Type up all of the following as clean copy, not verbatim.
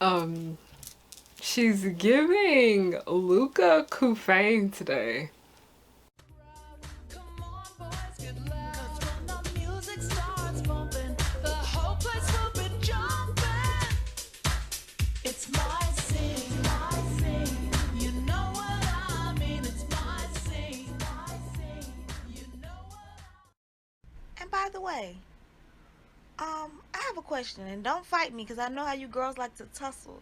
Um, she's giving Luca Kufane today. And by the way, I have a question, and don't fight me because I know how you girls like to tussle.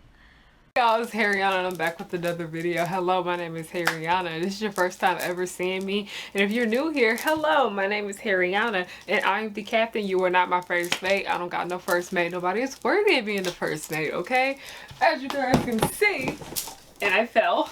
Y'all, it's Harriyanna and I'm back with another video. Hello, my name is Harriyanna. This is your first time ever seeing me. And if you're new here, hello, my name is Harriyanna and I'm the captain. You are not my first mate. I don't got no first mate. Nobody is worthy of being the first mate, okay? As you guys can see, and I fell.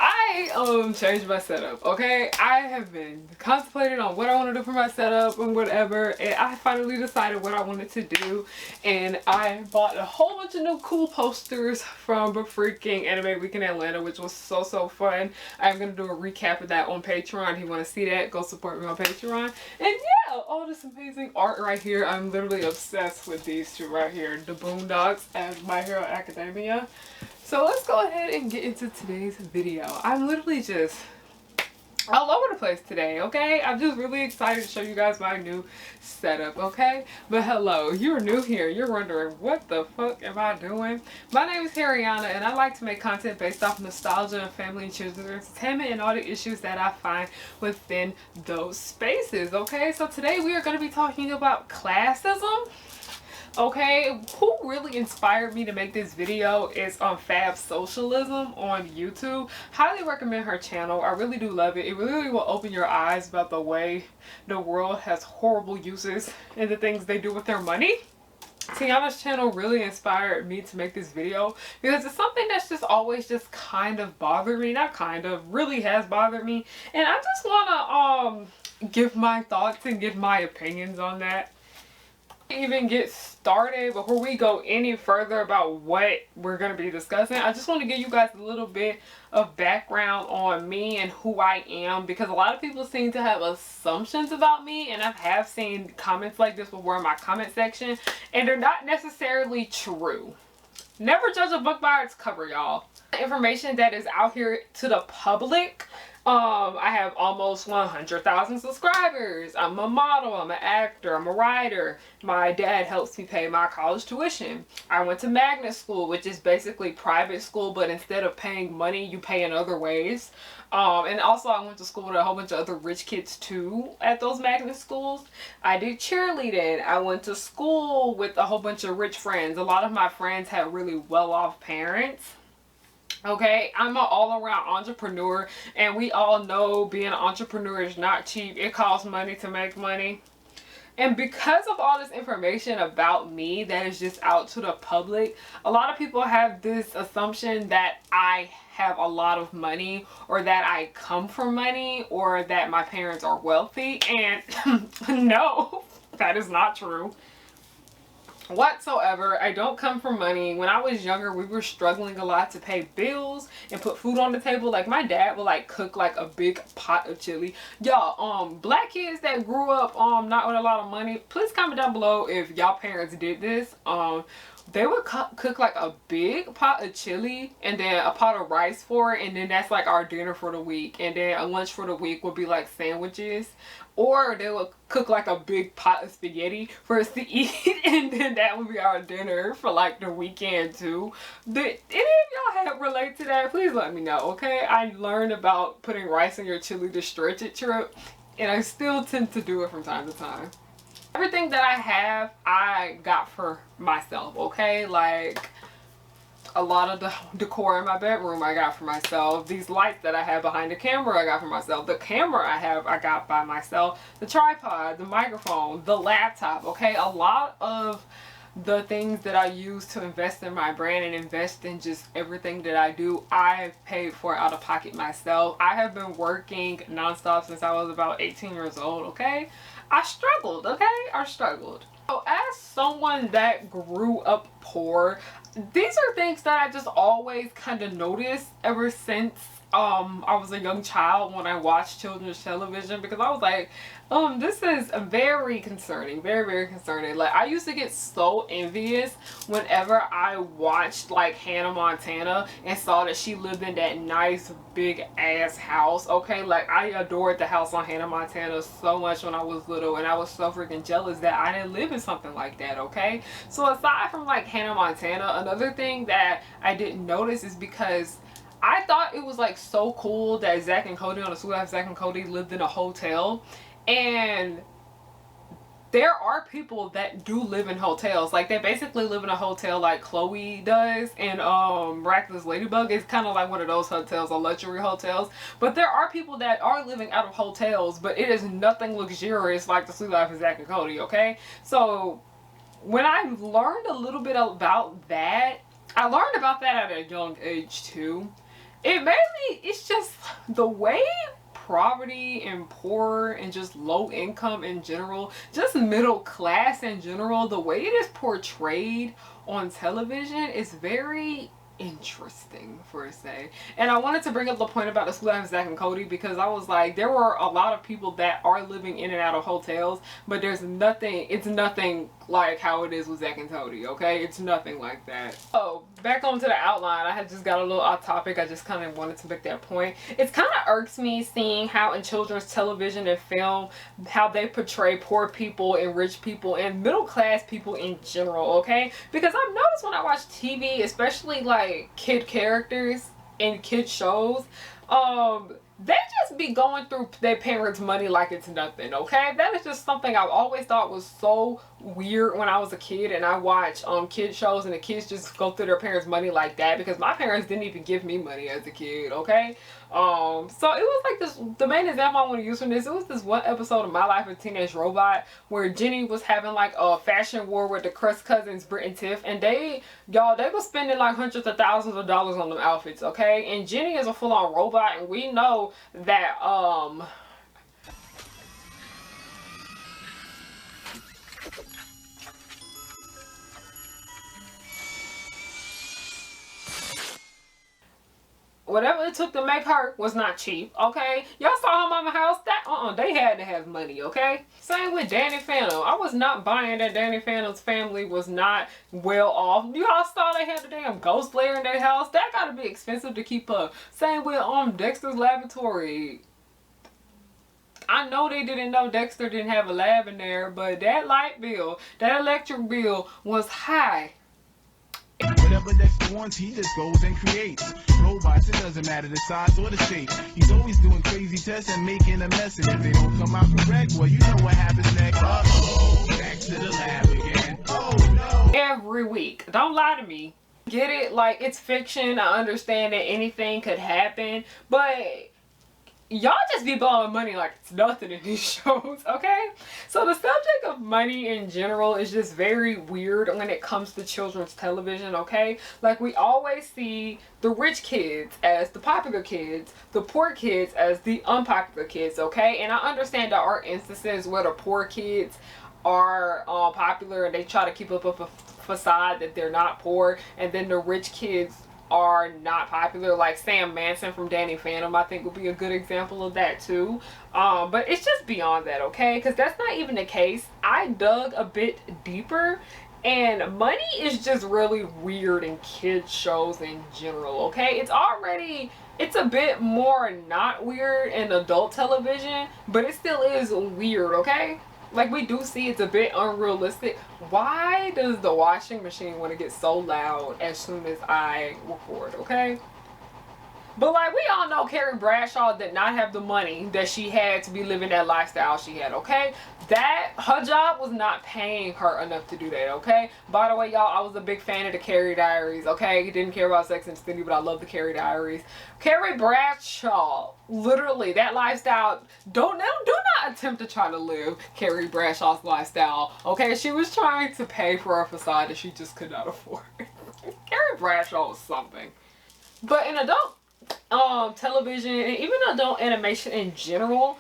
I changed my setup, okay? I have been contemplating on what I want to do for my setup and whatever, and I finally decided what I wanted to do, and I bought a whole bunch of new cool posters from a freaking anime week in Atlanta, which was so fun. I'm gonna do a recap of that on Patreon. If you want to see that, go support me on Patreon. And yeah, all this amazing art right here. I'm literally obsessed with these two right here, the Boondocks and My Hero Academia. So let's go ahead and get into today's video. I'm literally just all over the place today, okay? I'm just really excited to show you guys my new setup, okay? But hello, you're new here. You're wondering, what the fuck am I doing? My name is Harriyanna, and I like to make content based off nostalgia and family and children's entertainment and all the issues that I find within those spaces, okay? So today we are going to be talking about classism. Okay, who really inspired me to make this video is Fab Socialism on YouTube. Highly recommend her channel. I really do love it. It really will open your eyes about the way the world has horrible uses and the things they do with their money. Tiana's channel really inspired me to make this video because it's something that's just always just kind of bothered me. Not kind of, really has bothered me. And I just want to give my thoughts and give my opinions on that. Even get started, before we go any further about what we're going to be discussing, I just want to give you guys a little bit of background on me and who I am, because a lot of people seem to have assumptions about me, and I have seen comments like this before in my comment section, and they're not necessarily true. Never judge a book by its cover, y'all. Information that is out here to the public. I have almost 100,000 subscribers. I'm a model, I'm an actor, I'm a writer. My dad helps me pay my college tuition. I went to magnet school, which is basically private school, but instead of paying money, you pay in other ways. And also I went to school with a whole bunch of other rich kids too at those magnet schools. I did cheerleading. I went to school with a whole bunch of rich friends. A lot of my friends had really well-off parents. Okay, I'm an all-around entrepreneur, and we all know being an entrepreneur is not cheap. It costs money to make money. And because of all this information about me that is just out to the public, a lot of people have this assumption that I have a lot of money, or that I come from money, or that my parents are wealthy. And no, that is not true whatsoever. I don't come from money. When I was younger, we were struggling a lot to pay bills and put food on the table. Like, my dad would like cook like a big pot of chili. Y'all, black kids that grew up not with a lot of money, please comment down below if y'all parents did this. They would cook like a big pot of chili and then a pot of rice for it, and then that's like our dinner for the week. And then a lunch for the week would be like sandwiches, or they would cook like a big pot of spaghetti for us to eat, and then that would be our dinner for like the weekend too. Did any of y'all relate to that? Please let me know, okay? I learned about putting rice in your chili to stretch it trip, and I still tend to do it from time to time. Everything that I have, I got for myself, okay? Like, a lot of the decor in my bedroom I got for myself. These lights that I have behind the camera I got for myself. The camera I have I got by myself. The tripod, the microphone, the laptop, okay? A lot of the things that I use to invest in my brand and invest in just everything that I do, I've paid for out of pocket myself. I have been working nonstop since I was about 18 years old, okay? I struggled, okay? I struggled. So as someone that grew up poor, these are things that I just always kind of noticed ever since I was a young child when I watched children's television, because I was like, this is very concerning, very, very concerning. Like, I used to get so envious whenever I watched like Hannah Montana and saw that she lived in that nice big ass house. Okay, like I adored the house on Hannah Montana so much when I was little, and I was so freaking jealous that I didn't live in something like that. Okay, so aside from like Hannah Montana, another thing that I didn't notice is because I thought it was like so cool that Zach and Cody on the Sweet Life, Zach and Cody lived in a hotel. And there are people that do live in hotels. Like, they basically live in a hotel like Chloe does, and Miraculous Ladybug is kind of like one of those hotels, a luxury hotels. But there are people that are living out of hotels, but it is nothing luxurious like the Sweet Life of Zach and Cody. Okay, so when I learned a little bit about that, I learned about that at a young age too. It made me, it's just the way poverty and poor and just low income in general, just middle class in general, the way it is portrayed on television is very interesting, for say. And I wanted to bring up the point about the Sweet Life of Zach and Cody, because I was like, there were a lot of people that are living in and out of hotels, but there's nothing, it's nothing like how it is with Zach and Cody. Okay, it's nothing like that. Oh, back onto the outline. I had just got a little off topic. I just kind of wanted to make that point. It's kind of irks me seeing how in children's television and film, how they portray poor people and rich people and middle class people in general. Okay, because I've noticed when I watch TV, especially like kid characters in kid shows, they just be going through their parents' money like it's nothing. Okay, that is just something I've always thought was so weird when I was a kid, and I watch kid shows and the kids just go through their parents' money like that, because my parents didn't even give me money as a kid. Okay, so it was like this, the main example I want to use from this, it was this one episode of My Life as a Teenage Robot where Jenny was having like a fashion war with the Crust cousins, Britt and Tiff, and they were spending like hundreds of thousands of dollars on them outfits. Okay, and Jenny is a full-on robot, and we know that whatever it took to make her was not cheap. Okay, y'all saw her mama house, that they had to have money. Okay, same with Danny Phantom. I was not buying that Danny Phantom's family was not well off. Y'all saw they had the damn ghost lair in their house. That gotta be expensive to keep up. Same with Dexter's Laboratory. I know they didn't know Dexter didn't have a lab in there, but that light bill, that electric bill was high. Whatever Dexter wants, he just goes and creates robots. It doesn't matter the size or the shape. He's always doing crazy tests and making a mess. And if they don't come out correct, well, you know what happens next. Uh-oh, back to the lab again. Oh, no. Every week. Don't lie to me. Get it? Like, it's fiction. I understand that anything could happen. But y'all just be blowing money like it's nothing in these shows, okay? So the subject of money in general is just very weird when it comes to children's television, okay? Like, we always see the rich kids as the popular kids, the poor kids as the unpopular kids, okay? And I understand there are instances where the poor kids are popular and they try to keep up a facade that they're not poor, and then the rich kids are not popular, like Sam Manson from Danny Phantom I think would be a good example of that too. But it's just beyond that, okay? Because that's not even the case. I dug a bit deeper, and money is just really weird in kids shows in general, okay? It's a bit more not weird in adult television, but it still is weird, okay? Like, we do see it's a bit unrealistic. Why does the washing machine want to get so loud as soon as I record, okay? But like, we all know Carrie Bradshaw did not have the money that she had to be living that lifestyle she had, okay? That, her job was not paying her enough to do that, okay? By the way, y'all, I was a big fan of the Carrie Diaries, okay? Didn't care about Sex and the City, but I love the Carrie Diaries. Carrie Bradshaw, literally, that lifestyle, do not attempt to try to live Carrie Bradshaw's lifestyle, okay? She was trying to pay for a facade that she just could not afford. Carrie Bradshaw was something. But in adult television and even adult animation in general,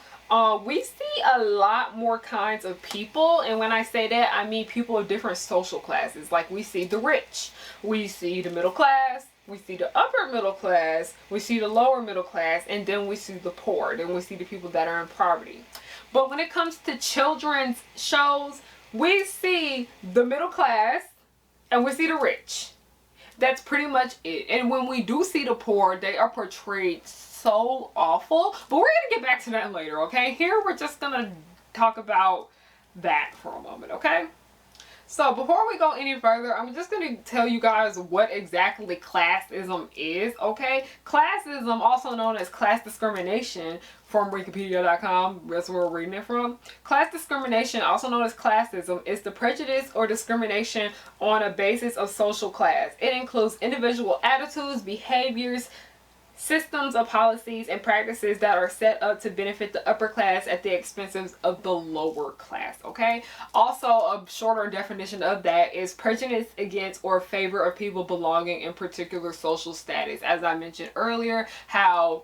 we see a lot more kinds of people, and when I say that, I mean people of different social classes. Like, we see the rich, we see the middle class, we see the upper middle class, we see the lower middle class, and then we see the poor. Then we see the people that are in poverty. But when it comes to children's shows, we see the middle class and we see the rich. That's pretty much it. And when we do see the poor, they are portrayed so awful. But we're going to get back to that later, okay? Here we're just going to talk about that for a moment, okay? So before we go any further, I'm just going to tell you guys what exactly classism is, okay? Classism, also known as class discrimination from Wikipedia.com, that's where we're reading it from. Class discrimination, also known as classism, is the prejudice or discrimination on a basis of social class. It includes individual attitudes, behaviors, systems of policies and practices that are set up to benefit the upper class at the expense of the lower class, okay? Also, a shorter definition of that is prejudice against or favor of people belonging in particular social status. As I mentioned earlier, how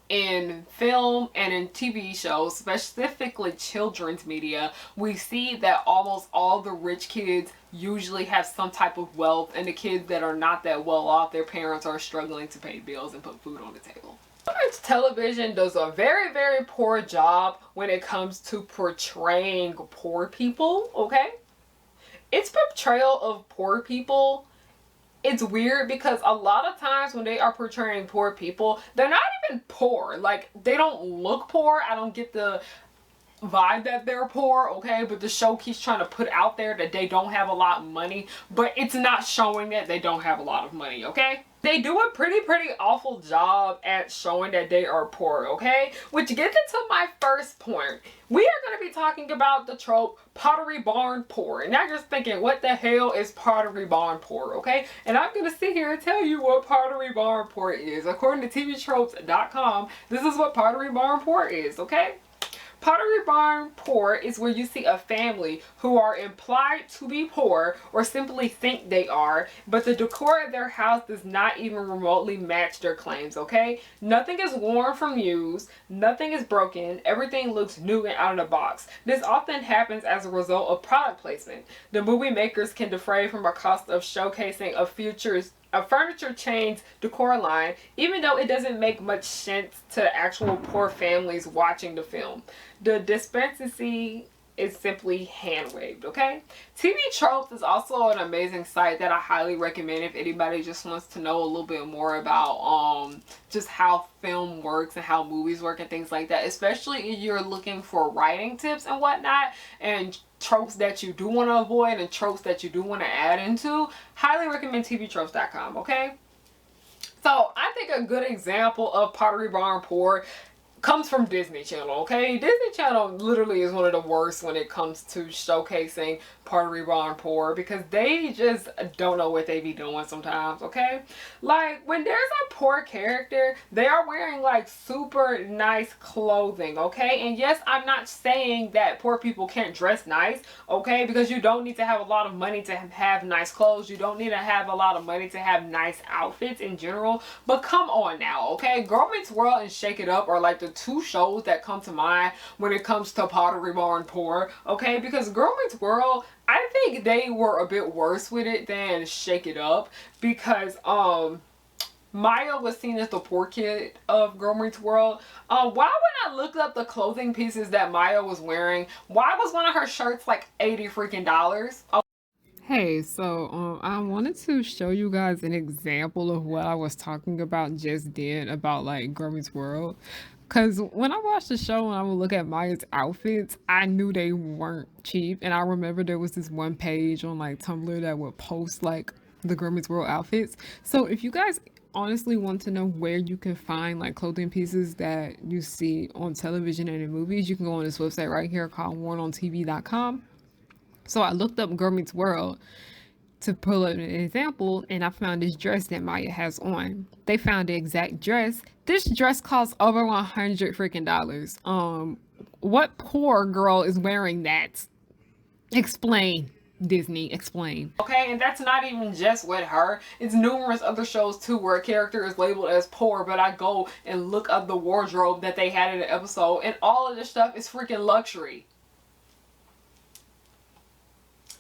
in film and in TV shows, specifically children's media, we see that almost all the rich kids usually have some type of wealth, and the kids that are not that well off, their parents are struggling to pay bills and put food on the table. Children's television does a very, very poor job when it comes to portraying poor people, okay? Its portrayal of poor people, it's weird because a lot of times when they are portraying poor people, they're not even poor. Like, they don't look poor. I don't get the vibe that they're poor, okay? But the show keeps trying to put out there that they don't have a lot of money, but it's not showing that they don't have a lot of money, okay? They do a pretty awful job at showing that they are poor, okay? Which gets into my first point. We are going to be talking about the trope pottery barn poor. And now you're thinking, what the hell is pottery barn poor, okay? And I'm going to sit here and tell you what pottery barn poor is. According to tvtropes.com, this is what pottery barn poor is, okay? Pottery barn poor is where you see a family who are implied to be poor or simply think they are, but the decor of their house does not even remotely match their claims, okay? Nothing is worn from use, nothing is broken, everything looks new and out of the box. This often happens as a result of product placement. The movie makers can defray from a cost of showcasing a furniture chain's decor line, even though it doesn't make much sense to actual poor families watching the film. The discrepancy is simply hand waved, okay? TV Tropes is also an amazing site that I highly recommend if anybody just wants to know a little bit more about just how film works and how movies work and things like that, especially if you're looking for writing tips and whatnot, and tropes that you do want to avoid and tropes that you do want to add into. Highly recommend tvtropes.com, okay? So I think a good example of pottery barn poor comes from Disney Channel, okay? Disney Channel literally is one of the worst when it comes to showcasing pottery barn poor, because they just don't know what they be doing sometimes, okay? Like, when there's a poor character, they are wearing like super nice clothing, okay? And yes, I'm not saying that poor people can't dress nice, okay? Because you don't need to have a lot of money to have nice clothes. You don't need to have a lot of money to have nice outfits in general. But come on now, okay? Girl Meets World and Shake It Up are like the two shows that come to mind when it comes to pottery barn poor, okay? Because Girl Meets World, I think they were a bit worse with it than Shake It Up, because Maya was seen as the poor kid of Girl Meets World. Why when I looked up the clothing pieces that Maya was wearing, why was one of her shirts like $80 freaking dollars? Hey, so I wanted to show you guys an example of what I was talking about just then about like Girl Meets World. Because when I watched the show and I would look at Maya's outfits, I knew they weren't cheap. And I remember there was this one page on like Tumblr that would post like the Girl Meets World outfits. So if you guys honestly want to know where you can find like clothing pieces that you see on television and in movies, you can go on this website right here called wornontv.com. So I looked up Girl Meets World to pull up an example, and I found this dress that Maya has on. They found the exact dress. This dress costs over $100 freaking dollars. What poor girl is wearing that? Explain, Disney, explain. Okay, and that's not even just with her. It's numerous other shows too where a character is labeled as poor, but I go and look up the wardrobe that they had in the episode, and all of this stuff is freaking luxury.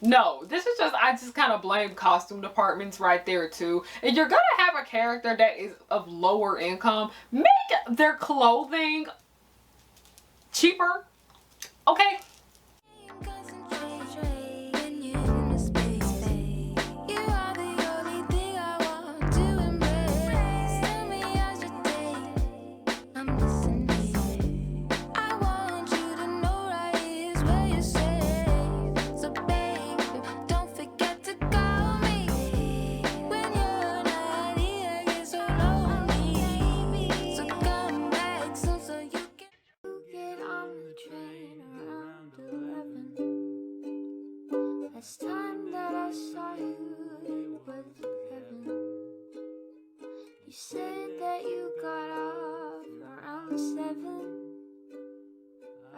No, this is just, I just kind of blame costume departments right there too. If you're gonna have a character that is of lower income, make their clothing cheaper, okay? Last time that I saw you, it was heaven. You said that you got off around 7.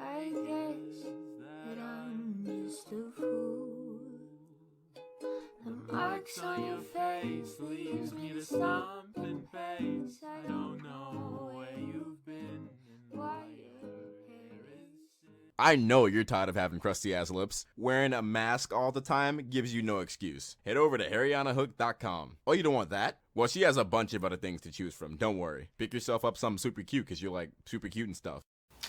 I guess that I'm just a fool. The marks on your face leaves me to stomp and pace. I don't know where you've been and why your hair is. I know you're tired of having crusty ass lips. Wearing a mask all the time gives you no excuse. Head over to harriyannahook.com. Oh, you don't want that? Well, she has a bunch of other things to choose from. Don't worry. Pick yourself up something super cute because you're like super cute and stuff.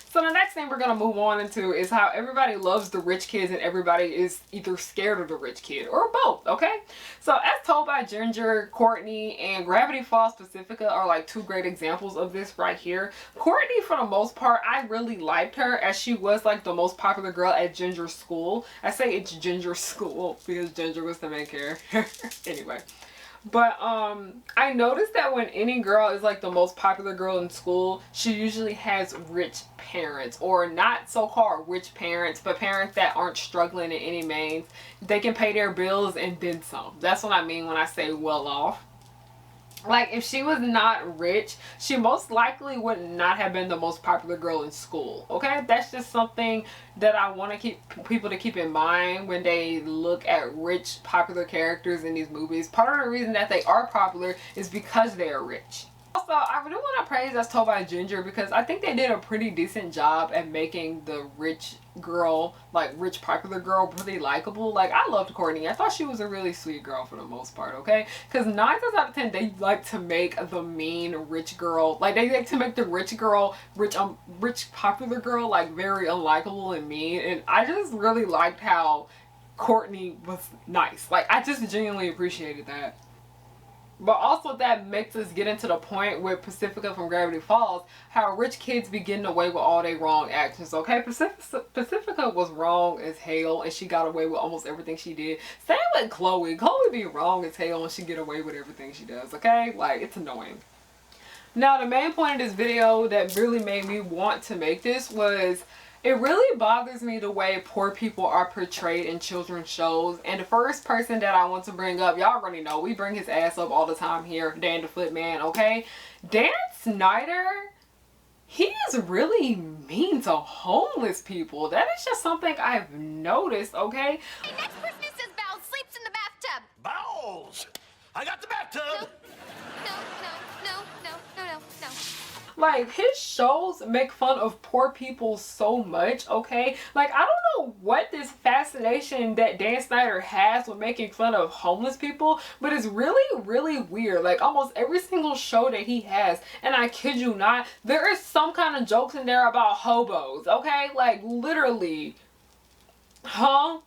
So the next thing we're going to move on into is how everybody loves the rich kids and everybody is either scared of the rich kid or both, okay? So as told by Ginger, Courtney, and Gravity Falls Pacifica are like two great examples of this right here. Courtney, for the most part, I really liked her as she was like the most popular girl at Ginger's school. I say it's Ginger's school because Ginger was the main character. Anyway. But I noticed that when any girl is like the most popular girl in school, she usually has rich parents, or not so-called rich parents, but parents that aren't struggling in any means. They can pay their bills and then some. That's what I mean when I say well off. Like, if she was not rich, she most likely would not have been the most popular girl in school, okay? That's just something that I want to keep people to keep in mind when they look at rich, popular characters in these movies. Part of the reason that they are popular is because they are rich. Also, I really want to praise As Told by Ginger because I think they did a pretty decent job at making the rich girl, like rich popular girl, pretty likable. Like, I loved Courtney. I thought she was a really sweet girl for the most part, okay? Because 9 times out of 10 they like to make the mean rich girl, like they like to make the rich girl, rich popular girl, like very unlikable and mean. And I just really liked how Courtney was nice. Like, I just genuinely appreciated that. But also that makes us get into the point with Pacifica from Gravity Falls, how rich kids be getting away with all their wrong actions, okay? Pacifica was wrong as hell and she got away with almost everything she did. Same with Chloe. Chloe be wrong as hell and she get away with everything she does, okay? Like, it's annoying. Now, the main point of this video that really made me want to make this was, it really bothers me the way poor people are portrayed in children's shows. And the first person that I want to bring up, y'all already know, we bring his ass up all the time here, Dan the Flip Man, okay? Dan Snyder, he is really mean to homeless people. That is just something I've noticed, okay? Hey, next person who says bowels sleeps in the bathtub. Bowels! I got the bathtub! No. Like, his shows make fun of poor people so much, okay? Like, I don't know what this fascination that Dan Snyder has with making fun of homeless people, but it's really, really weird. Like, almost every single show that he has, and I kid you not, there is some kind of jokes in there about hobos, okay? Like, literally. Huh?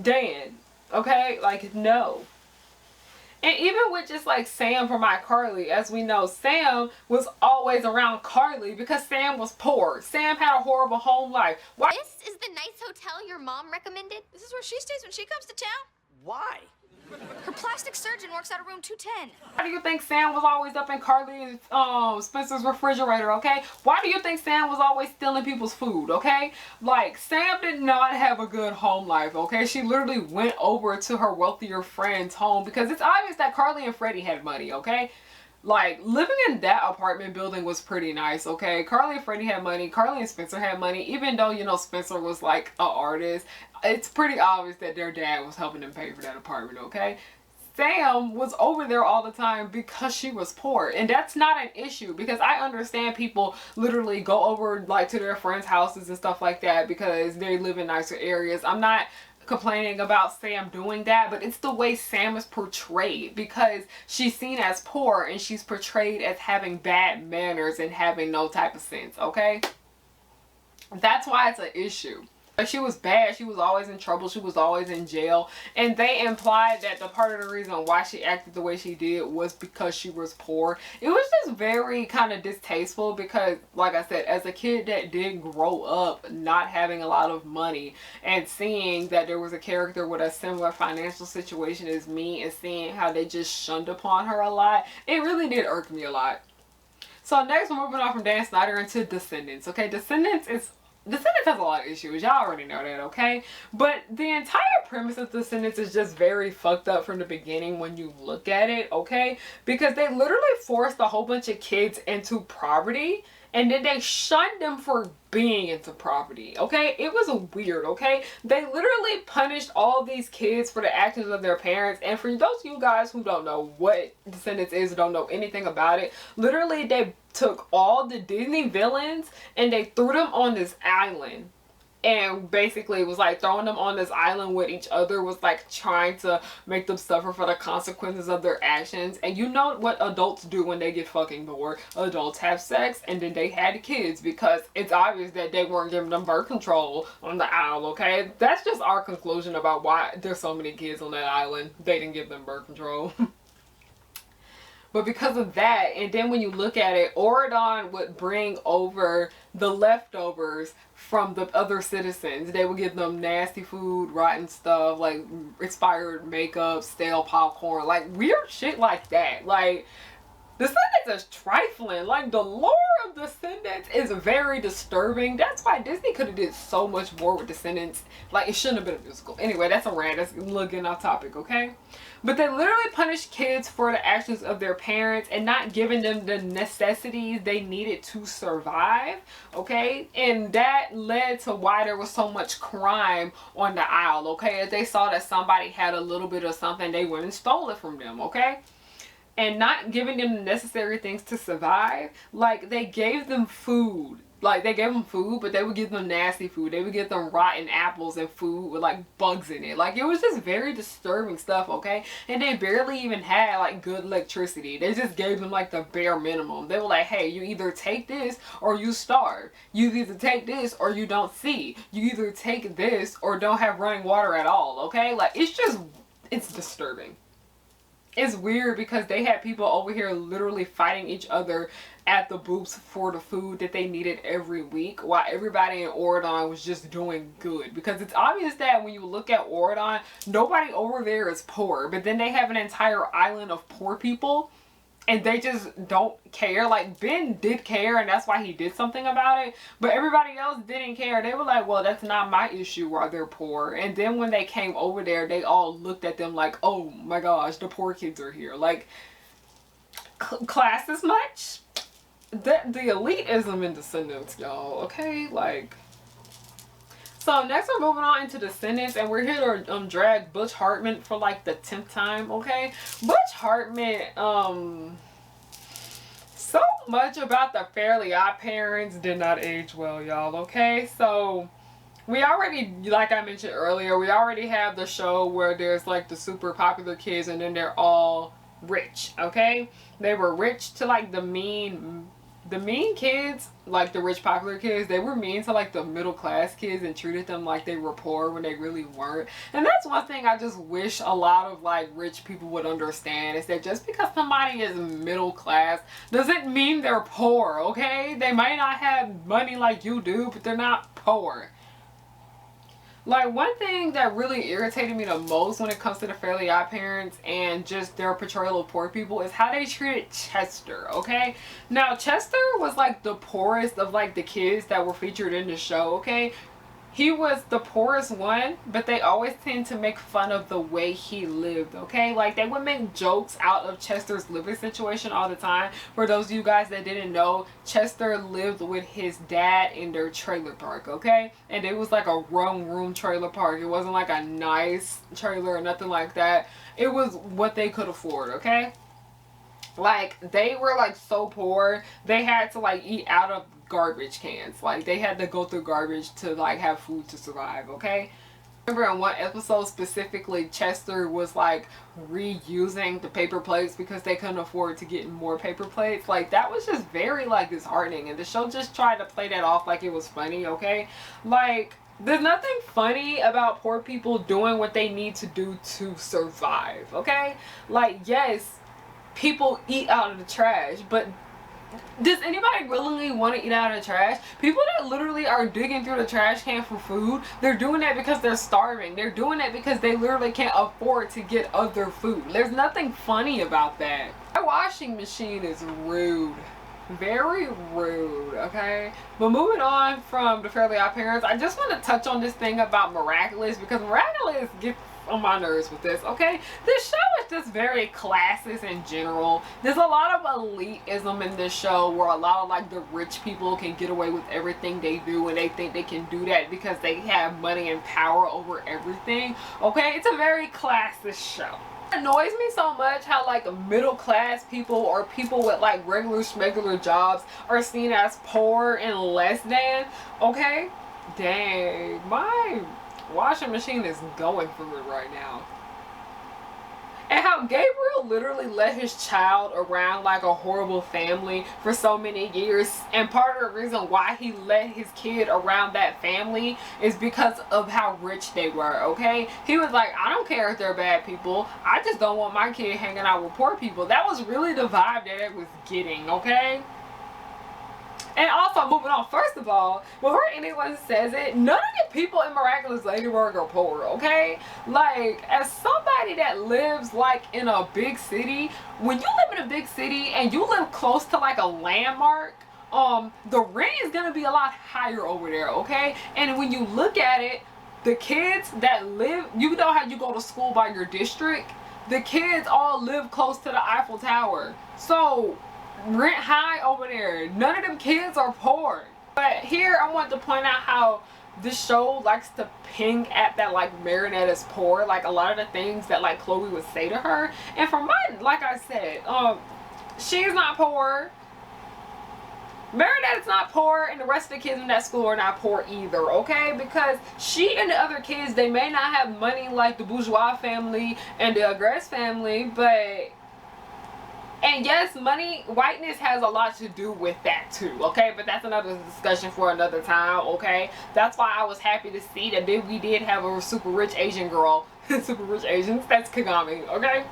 Dan. Okay? Like, no. And even with just like Sam from iCarly, as we know, Sam was always around Carly because Sam was poor. Sam had a horrible home life. Why? This is the nice hotel your mom recommended? This is where she stays when she comes to town. Why? Her plastic surgeon works out of room 210. Why do you think Sam was always up in Carly and Spencer's refrigerator, okay? Why do you think Sam was always stealing people's food, okay? Like, Sam did not have a good home life, okay? She literally went over to her wealthier friend's home because it's obvious that Carly and Freddie had money, okay? Like, living in that apartment building was pretty nice, okay? Carly and Freddie had money. Carly and Spencer had money. Even though, you know, Spencer was like an artist, it's pretty obvious that their dad was helping them pay for that apartment, okay? Sam was over there all the time because she was poor. And that's not an issue because I understand people literally go over like to their friends' houses and stuff like that because they live in nicer areas. I'm not complaining about Sam doing that, but it's the way Sam is portrayed, because she's seen as poor and she's portrayed as having bad manners and having no type of sense, okay? That's why it's an issue. Like, she was bad, she was always in trouble, she was always in jail, and they implied that the part of the reason why she acted the way she did was because she was poor. It was just very kind of distasteful, because like I said, as a kid that did grow up not having a lot of money and seeing that there was a character with a similar financial situation as me and seeing how they just shunned upon her a lot, it really did irk me a lot. So next, we're moving on from Dan Snyder into Descendants. Okay, Descendants has a lot of issues. Y'all already know that, okay? But the entire premise of Descendants is just very fucked up from the beginning when you look at it, okay? Because they literally forced a whole bunch of kids into poverty, and then they shunned them for being into poverty, okay? It was weird, okay? They literally punished all these kids for the actions of their parents. And for those of you guys who don't know what Descendants is, don't know anything about it, literally they took all the Disney villains and they threw them on this island. And basically it was like throwing them on this island with each other was like trying to make them suffer for the consequences of their actions. And you know what adults do when they get fucking bored? Adults have sex, and then they had kids because it's obvious that they weren't giving them birth control on the island, okay? That's just our conclusion about why there's so many kids on that island. They didn't give them birth control. But because of that, and then when you look at it, Oridon would bring over the leftovers from the other citizens. They would give them nasty food, rotten stuff, like expired makeup, stale popcorn, like weird shit like that. Like, Descendants is trifling. Like, the lore of Descendants is very disturbing. That's why Disney could have did so much more with Descendants. Like, it shouldn't have been a musical. Anyway, that's a rant. That's looking off topic, okay? But they literally punish kids for the actions of their parents and not giving them the necessities they needed to survive, okay? And that led to why there was so much crime on the Isle, okay? If they saw that somebody had a little bit of something, they went and stole it from them, okay? And not giving them the necessary things to survive. Like, they gave them food. Like, they gave them food, but they would give them nasty food. They would give them rotten apples and food with, like, bugs in it. Like, it was just very disturbing stuff, okay? And they barely even had, like, good electricity. They just gave them, like, the bare minimum. They were like, hey, you either take this or you starve. You either take this or you don't see. You either take this or don't have running water at all, okay? Like, it's disturbing. It's weird because they had people over here literally fighting each other at the booths for the food that they needed every week, while everybody in Oridon was just doing good. Because it's obvious that when you look at Oridon, nobody over there is poor, but then they have an entire island of poor people and they just don't care. Like, Ben did care, and that's why he did something about it. But everybody else didn't care. They were like, well, that's not my issue why they're poor. And then when they came over there, they all looked at them like, oh my gosh, the poor kids are here. Like, class as much? The elitism in Descendants, y'all, okay? Like... So next we're moving on into Descendants, and we're here to drag Butch Hartman for like the 10th time, okay? Butch Hartman, so much about the Fairly Odd Parents did not age well, y'all, okay? So we already, like I mentioned earlier, we already have the show where there's like the super popular kids and then they're all rich, okay? They were rich to like the mean kids, like the rich popular kids. They were mean to like the middle class kids and treated them like they were poor when they really weren't. And that's one thing I just wish a lot of like rich people would understand, is that just because somebody is middle class doesn't mean they're poor, okay? They might not have money like you do, but they're not poor. Like, one thing that really irritated me the most when it comes to the Fairly Odd Parents and just their portrayal of poor people is how they treated Chester, okay? Now, Chester was like the poorest of like the kids that were featured in the show, okay? He was the poorest one, but they always tend to make fun of the way he lived, okay? Like, they would make jokes out of Chester's living situation all the time. For those of you guys that didn't know, Chester lived with his dad in their trailer park, okay? And it was like a room trailer park. It wasn't like a nice trailer or nothing like that. It was what they could afford, okay? Like, they were like so poor, they had to like eat out of garbage cans. Like, they had to go through garbage to like have food to survive, okay? Remember in one episode specifically, Chester was like reusing the paper plates because they couldn't afford to get more paper plates. Like, that was just very like disheartening, and the show just tried to play that off like it was funny. Okay, like, there's nothing funny about poor people doing what they need to do to survive. Okay, like, yes, people eat out of the trash, but does anybody willingly want to eat out of the trash? People that literally are digging through the trash can for food, they're doing that because they're starving. They're doing that because they literally can't afford to get other food. There's nothing funny about that. My washing machine is rude. Very rude, okay? But moving on from the Fairly Odd Parents, I just want to touch on this thing about Miraculous, because Miraculous gets on my nerves with this, okay? This show is just very classist in general. There's a lot of elitism in this show where a lot of like the rich people can get away with everything they do, and they think they can do that because they have money and power over everything, okay? It's a very classist show. It annoys me so much how like middle class people or people with like regular jobs are seen as poor and less than, okay? Dang, my washing machine is going through it right now. And how Gabriel literally let his child around like a horrible family for so many years, and part of the reason why he let his kid around that family is because of how rich they were, okay? He was like, I don't care if they're bad people, I just don't want my kid hanging out with poor people. That was really the vibe that it was getting, okay? And also, moving on, first of all, before anyone says it, none of the people in Miraculous Ladybug are poor, okay? Like, as somebody that lives, like, in a big city, when you live in a big city and you live close to, like, a landmark, the rent is gonna be a lot higher over there, okay? And when you look at it, the kids that live, you know how you go to school by your district? The kids all live close to the Eiffel Tower. So, rent high over there. None of them kids are poor. But here I want to point out how this show likes to ping at that like Marinette is poor, like a lot of the things that like Chloe would say to her. And for mine, like I said, she's not poor, Marinette is not poor, and the rest of the kids in that school are not poor either, okay? Because she and the other kids, they may not have money like the bourgeois family and the Agreste family, but and yes, money, whiteness has a lot to do with that too, okay? But that's another discussion for another time, okay? That's why I was happy to see that we did have a super rich Asian girl. Super rich Asians, that's Kagami, okay?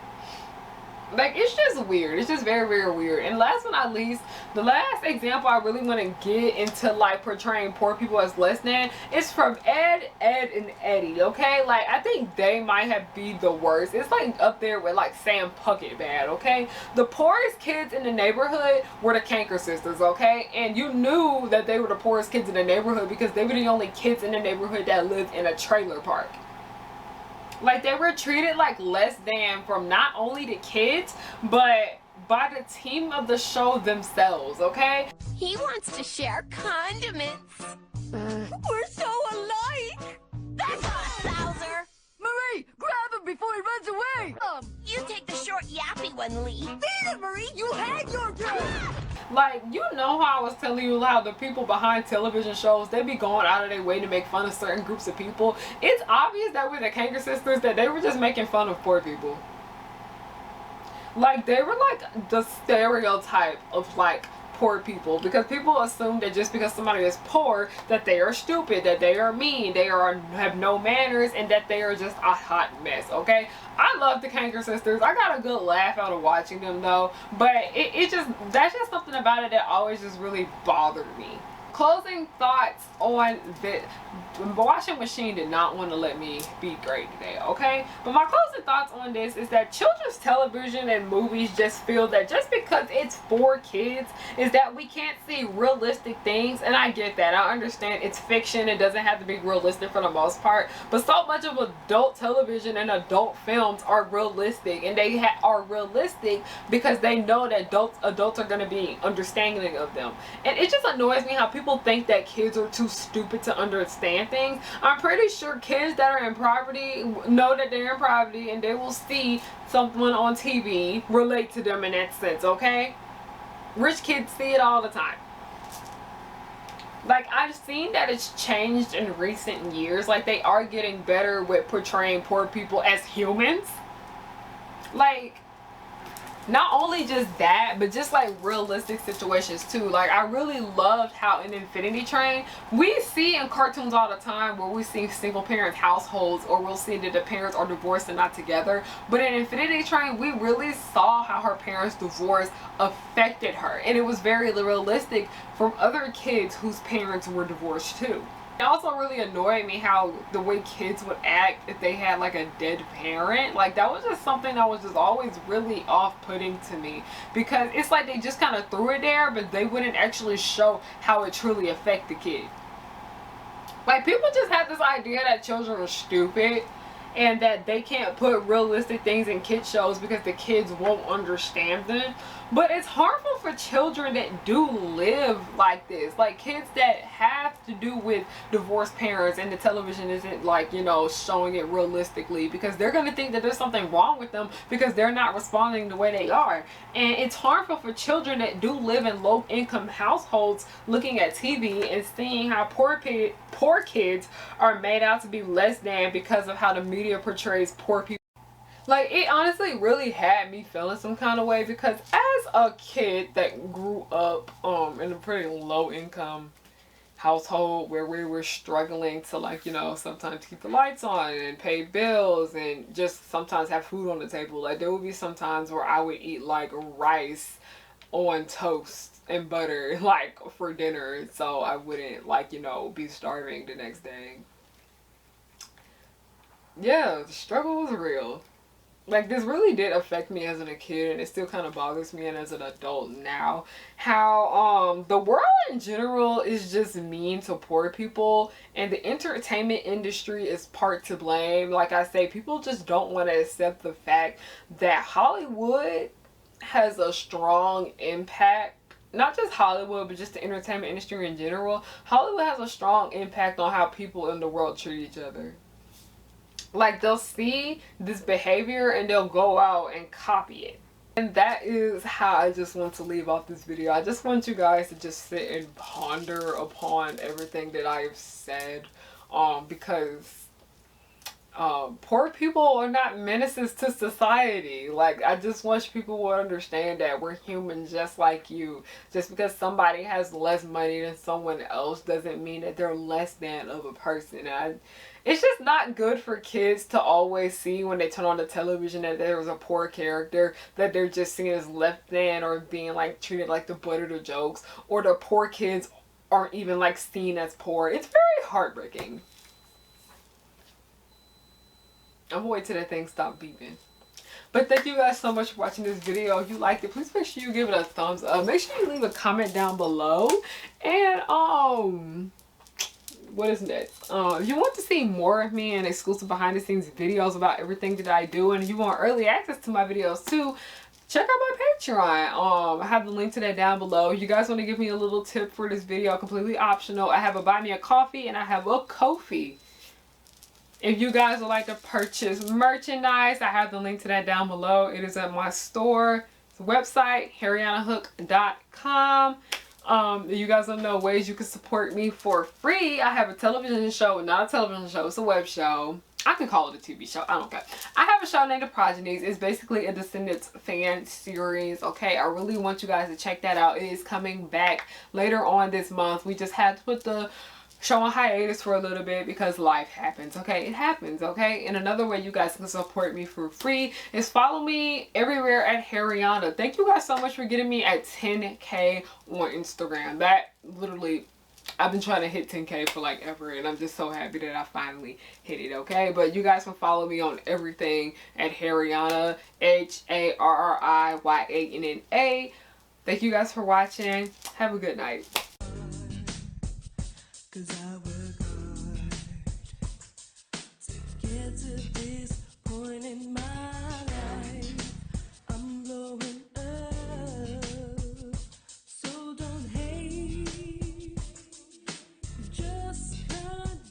Like, it's just weird. It's just very, very weird. And last but not least, the last example I really want to get into, like, portraying poor people as less than is from Ed, and Eddie, okay? Like, I think they might have been the worst. It's, like, up there with, like, Sam Puckett bad, okay? The poorest kids in the neighborhood were the Canker sisters, okay? And you knew that they were the poorest kids in the neighborhood because they were the only kids in the neighborhood that lived in a trailer park. Like, they were treated like less than from not only the kids, but by the team of the show themselves, okay? He wants to share condiments. We're so alike. That's us, Bowser. Marie, grab him before he runs away. You take the short, yappy one, Lee. Beat it, Marie. You had your turn. Like, you know how I was telling you how the people behind television shows, they be going out of their way to make fun of certain groups of people. It's obvious that with the Kanker sisters that they were just making fun of poor people. Like, they were like the stereotype of like poor people, because people assume that just because somebody is poor that they are stupid, that they are mean, they have no manners, and that they are just a hot mess, okay? I love the Kanker sisters. I got a good laugh out of watching them though, but that's just something about it that always just really bothered me. Closing thoughts on the washing machine did not want to let me be great today, okay? But my closing thoughts on this is that children's television and movies just feel that just because it's for kids is that we can't see realistic things, and I get that. I understand it's fiction, it doesn't have to be realistic for the most part, but so much of adult television and adult films are realistic, and they are realistic because they know that adults are going to be understanding of them. And it just annoys me how people think that kids are too stupid to understand things. I'm pretty sure kids that are in poverty know that they're in poverty, and they will see someone on TV relate to them in that sense, okay? Rich kids see it all the time. Like, I've seen that it's changed in recent years. Like, they are getting better with portraying poor people as humans. Like, not only just that, but just like realistic situations too. Like, I really loved how in Infinity Train, we see in cartoons all the time where we see single parent households, or we'll see that the parents are divorced and not together. But in Infinity Train, we really saw how her parents' divorce affected her, and it was very realistic from other kids whose parents were divorced too. It also really annoyed me how the way kids would act if they had like a dead parent. Like, that was just something that was just always really off-putting to me, because it's like they just kind of threw it there, but they wouldn't actually show how it truly affected the kid. Like, people just have this idea that children are stupid and that they can't put realistic things in kid shows because the kids won't understand them. But it's harmful for children that do live like this. Like, kids that have to do with divorced parents, and the television isn't, like, you know, showing it realistically, because they're going to think that there's something wrong with them because they're not responding the way they are. And it's harmful for children that do live in low income households looking at TV and seeing how poor kids are made out to be less than because of how the media portrays poor people. Like, it honestly really had me feeling some kind of way, because as a kid that grew up in a pretty low income household where we were struggling to, like, you know, sometimes keep the lights on and pay bills and just sometimes have food on the table. Like, there would be some times where I would eat like rice on toast and butter, like, for dinner, so I wouldn't, like, you know, be starving the next day. Yeah, the struggle was real. Like, this really did affect me as a kid, and it still kind of bothers me and as an adult now, how the world in general is just mean to poor people, and the entertainment industry is part to blame. Like I say, people just don't want to accept the fact that Hollywood has a strong impact. Not just Hollywood, but just the entertainment industry in general. Hollywood has a strong impact on how people in the world treat each other. Like, they'll see this behavior and they'll go out and copy it. And that is how I just want to leave off this video. I just want you guys to just sit and ponder upon everything that I've said. Because poor people are not menaces to society. Like, I just want people to understand that we're human just like you. Just because somebody has less money than someone else doesn't mean that they're less than of a person. It's just not good for kids to always see when they turn on the television that there's a poor character, that they're just seen as less than or being like treated like the butt of the jokes, or the poor kids aren't even like seen as poor. It's very heartbreaking. I'm gonna wait till that thing stops beeping. But thank you guys so much for watching this video. If you liked it, please make sure you give it a thumbs up. Make sure you leave a comment down below. And what is next? If you want to see more of me and exclusive behind the scenes videos about everything that I do, and if you want early access to my videos too, check out my Patreon. I have the link to that down below. You guys want to give me a little tip for this video, completely optional. I have a Buy Me a Coffee and I have a Ko-fi. If you guys would like to purchase merchandise, I have the link to that down below. It is at my store website, harriyannahook.com. You guys don't know ways you can support me for free. I have a television show, not a television show, it's a web show. I can call it a TV show, I don't care. I have a show named The Progenies. It's basically a Descendants fan series, okay? I really want you guys to check that out. It is coming back later on this month. We just had to put the show on hiatus for a little bit because life happens, okay? It happens, okay? And another way you guys can support me for free is follow me everywhere at Harriyanna. Thank you guys so much for getting me at 10K on Instagram. That literally, I've been trying to hit 10K for like ever, and I'm just so happy that I finally hit it, okay? But you guys can follow me on everything at Harriyanna, HARRIYANNA. Thank you guys for watching. Have a good night. 'Cause I work hard to get to this point in my life. I'm blowing up, so don't hate, just congratulate.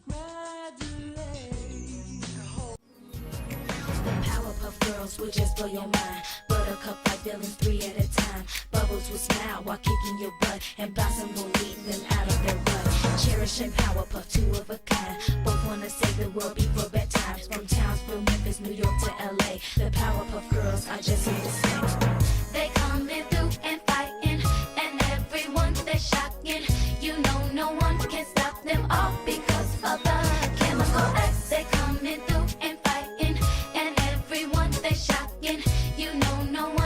Powerpuff Girls will just blow your mind. Buttercup like villains 3 at a time. Bubbles will smile while kicking your butt, and Blossom will lead them out of their rut. Cherish and Powerpuff, 2 of a kind. Both wanna save the world before bedtime. From Townsville, Memphis, New York to LA, the Powerpuff Girls are just here to stay. They coming through and fighting, and everyone they shocking. You know no one can stop them all because of the chemical X. They coming through and fighting, and everyone they shocking. You know no one